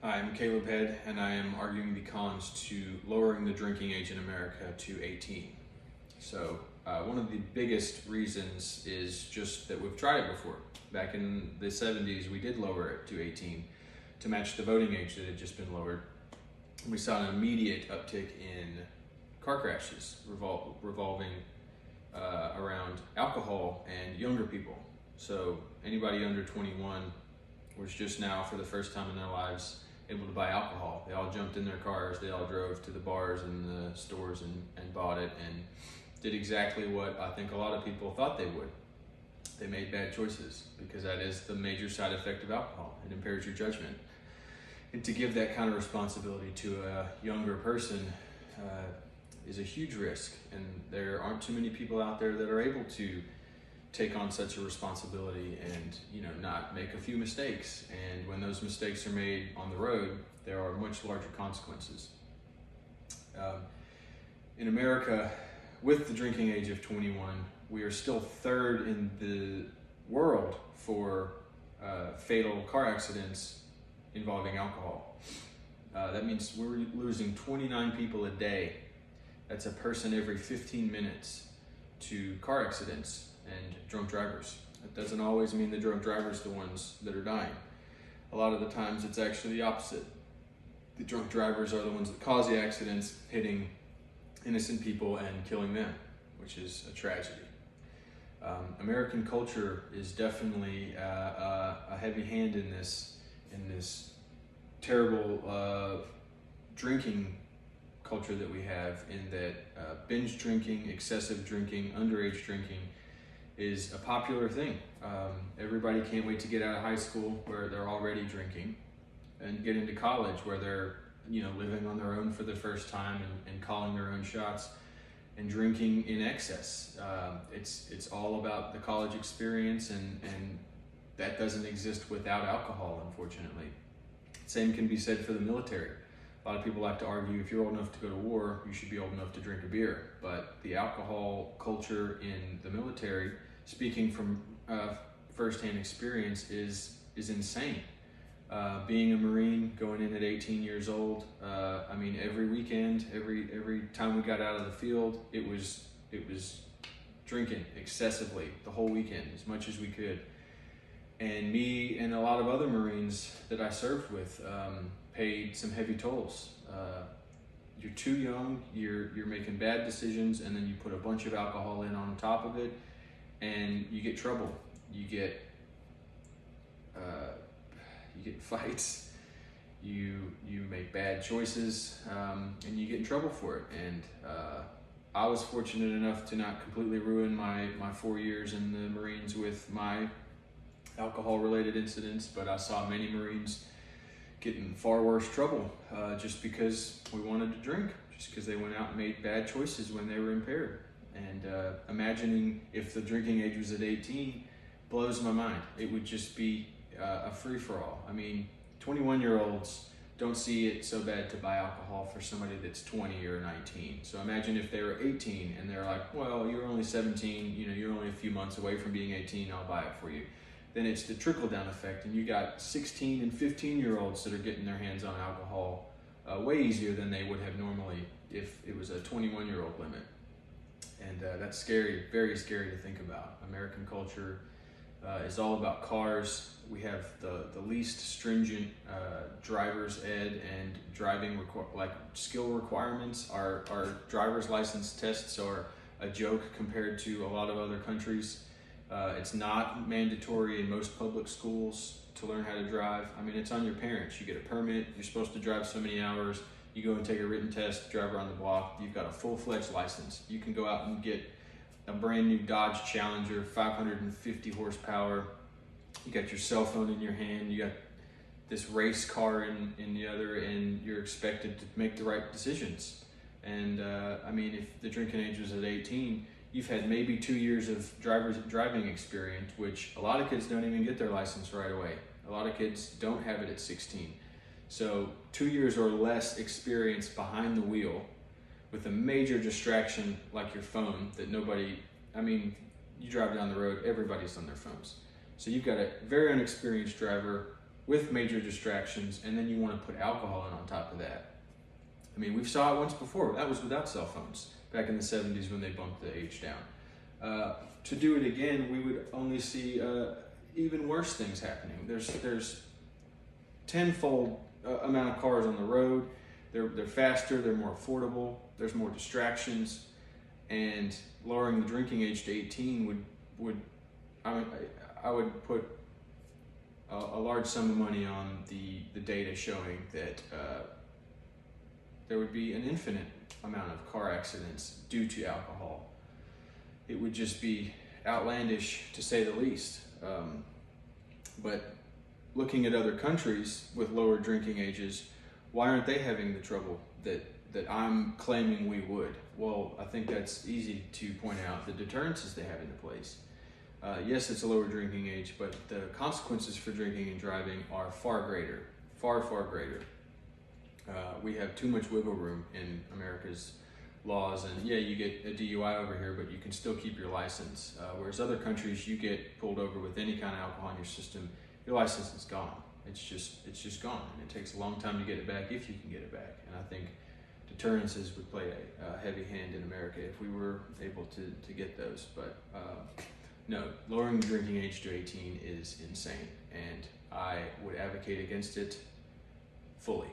I'm Caleb Head, and I am arguing the cons to lowering the drinking age in America to 18. So, one of the biggest reasons is just that we've tried it before. Back in the 70s, we did lower it to 18 to match the voting age that had just been lowered. We saw an immediate uptick in car crashes revolving around alcohol and younger people. So, anybody under 21 was just now, for the first time in their lives, able to buy alcohol. They all jumped in their cars, they all drove to the bars and the stores and bought it and did exactly what I think a lot of people thought they would. They made bad choices because that is the major side effect of alcohol. It impairs your judgment. And to give that kind of responsibility to a younger person is a huge risk. And there aren't too many people out there that are able to take on such a responsibility and not make a few mistakes. And when those mistakes are made on the road, there are much larger consequences. In America, with the drinking age of 21, we are still third in the world for fatal car accidents involving alcohol. That means we're losing 29 people a day. That's a person every 15 minutes to car accidents and drunk drivers. It doesn't always mean the drunk drivers are the ones that are dying. A lot of the times it's actually the opposite. The drunk drivers are the ones that cause the accidents, hitting innocent people and killing them, which is a tragedy. American culture is definitely a heavy hand in this terrible drinking culture that we have, in that binge drinking, excessive drinking, underage drinking is a popular thing. Everybody can't wait to get out of high school where they're already drinking and get into college where they're living on their own for the first time and calling their own shots and drinking in excess. It's all about the college experience, and that doesn't exist without alcohol, unfortunately. Same can be said for the military. A lot of people like to argue if you're old enough to go to war, you should be old enough to drink a beer. But the alcohol culture in the military, speaking from firsthand experience, is insane. Being a Marine, going in at 18 years old, every weekend, every time we got out of the field, it was drinking excessively the whole weekend, as much as we could. And me and a lot of other Marines that I served with paid some heavy tolls. You're too young, you're making bad decisions, and then you put a bunch of alcohol in on top of it, and you get trouble. You get fights, you make bad choices, and you get in trouble for it. And I was fortunate enough to not completely ruin my 4 years in the Marines with my alcohol-related incidents, but I saw many Marines get in far worse trouble just because we wanted to drink, just because they went out and made bad choices when they were impaired. And imagining if the drinking age was at 18 blows my mind. It would just be a free-for-all. 21-year-olds don't see it so bad to buy alcohol for somebody that's 20 or 19. So imagine if they were 18 and they're like, well, you're only 17, you're only a few months away from being 18, I'll buy it for you. Then it's the trickle-down effect, and you got 16 and 15-year-olds that are getting their hands on alcohol way easier than they would have normally if it was a 21-year-old limit. And that's scary, very scary to think about. American culture is all about cars. We have the least stringent driver's ed and driving skill requirements. Our driver's license tests are a joke compared to a lot of other countries. It's not mandatory in most public schools to learn how to drive. It's on your parents. You get a permit, you're supposed to drive so many hours, you go and take a written test, drive around the block, you've got a full-fledged license. You can go out and get a brand new Dodge Challenger, 550 horsepower. You got your cell phone in your hand, you got this race car in the other, and you're expected to make the right decisions. And if the drinking age was at 18, you've had maybe 2 years of driving experience, which a lot of kids don't even get their license right away. A lot of kids don't have it at 16. So 2 years or less experience behind the wheel with a major distraction like your phone that you drive down the road, everybody's on their phones. So you've got a very inexperienced driver with major distractions, and then you want to put alcohol in on top of that. I mean, we saw it once before. That was without cell phones back in the 70s when they bumped the age down. To do it again, we would only see even worse things happening. There's tenfold amount of cars on the road. They're faster. They're more affordable. There's more distractions, and lowering the drinking age to 18 I would put a large sum of money on the data showing that there would be an infinite amount of car accidents due to alcohol. It would just be outlandish, to say the least. But looking at other countries with lower drinking ages, why aren't they having the trouble that I'm claiming we would? Well, I think that's easy to point out the deterrences they have into place. Yes, it's a lower drinking age, but the consequences for drinking and driving are far greater, far greater. We have too much wiggle room in America's laws, and yeah, you get a DUI over here, but you can still keep your license. Whereas other countries, you get pulled over with any kind of alcohol in your system, your license is gone. It's just gone, and it takes a long time to get it back if you can get it back. And I think deterrences would play a heavy hand in America if we were able to get those. But no, lowering the drinking age to 18 is insane, and I would advocate against it fully.